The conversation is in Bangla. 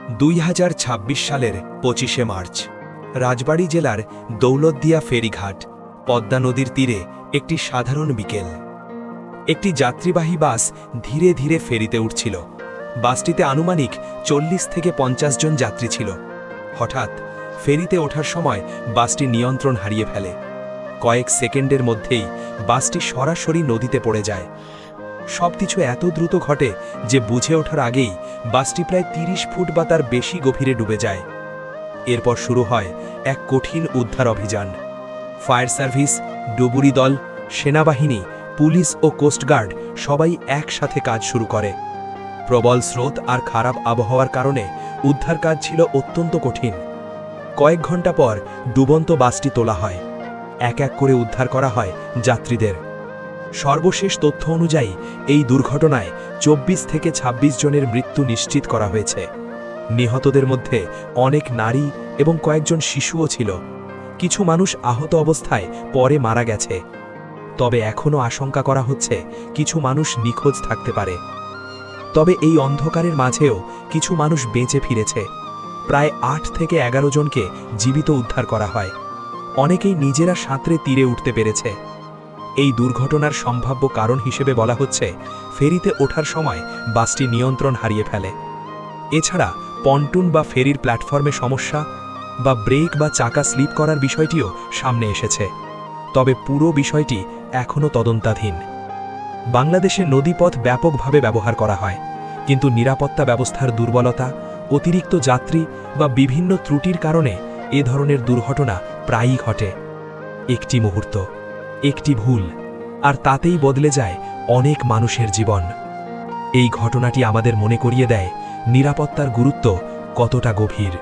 2026 সালের 25শে মার্চ রাজবাড়ী জেলার দৌলতদিয়া ফেরিঘাট পদ্মা নদীর তীরে একটি সাধারণ বিকেল। একটি যাত্রীবাহী বাস ধীরে ধীরে ফেরিতে উঠছিল। বাসটিতে আনুমানিক 40 থেকে 50 জন যাত্রী ছিল। হঠাৎ ফেরিতে ওঠার সময় বাসটি নিয়ন্ত্রণ হারিয়ে ফেলে। কয়েক সেকেন্ডের মধ্যেই বাসটি সরাসরি নদীতে পড়ে যায়। সবকিছু এত দ্রুত ঘটে যে বুঝে ওঠার আগেই বাসটি প্রায় 30 ফুট বা তার বেশি গভীরে ডুবে যায়। এরপর শুরু হয় এক কঠিন উদ্ধার অভিযান। ফায়ার সার্ভিস, ডুবুরি দল, সেনাবাহিনী, পুলিশ ও কোস্টগার্ড সবাই একসাথে কাজ শুরু করে। প্রবল স্রোত আর খারাপ আবহাওয়ার কারণে উদ্ধার কাজ ছিল অত্যন্ত কঠিন। কয়েক ঘন্টা পর ডুবন্ত বাসটি তোলা হয়। এক এক করে উদ্ধার করা হয় যাত্রীদের। সর্বশেষ তথ্য অনুযায়ী এই দুর্ঘটনায় 24 থেকে 26 জনের মৃত্যু নিশ্চিত করা হয়েছে। নিহতদের মধ্যে অনেক নারী এবং কয়েকজন শিশুও ছিল। কিছু মানুষ আহত অবস্থায় পরে মারা গেছে। তবে এখনও আশঙ্কা করা হচ্ছে কিছু মানুষ নিখোঁজ থাকতে পারে। তবে এই অন্ধকারের মাঝেও কিছু মানুষ বেঁচে ফিরেছে। প্রায় 8 থেকে 11 জনকে জীবিত উদ্ধার করা হয়। অনেকেই নিজেরা সাঁতরে তীরে উঠতে পেরেছে। এই দুর্ঘটনার সম্ভাব্য কারণ হিসেবে বলা হচ্ছে ফেরিতে ওঠার সময় বাসটি নিয়ন্ত্রণ হারিয়ে ফেলে। এছাড়া পন্টুন বা ফেরির প্ল্যাটফর্মে সমস্যা বা ব্রেক বা চাকা স্লিপ করার বিষয়টিও সামনে এসেছে। তবে পুরো বিষয়টি এখনও তদন্তাধীন। বাংলাদেশে নদীপথ ব্যাপকভাবে ব্যবহার করা হয়, কিন্তু নিরাপত্তা ব্যবস্থার দুর্বলতা, অতিরিক্ত যাত্রী বা বিভিন্ন ত্রুটির কারণে এ ধরনের দুর্ঘটনা প্রায়ই ঘটে। একটি মুহূর্ত, একটি ভুল, আর তাতেই বদলে যায় অনেক মানুষের জীবন। এই ঘটনাটি আমাদের মনে করিয়ে দেয় নিরাপত্তার গুরুত্ব কতটা গভীর।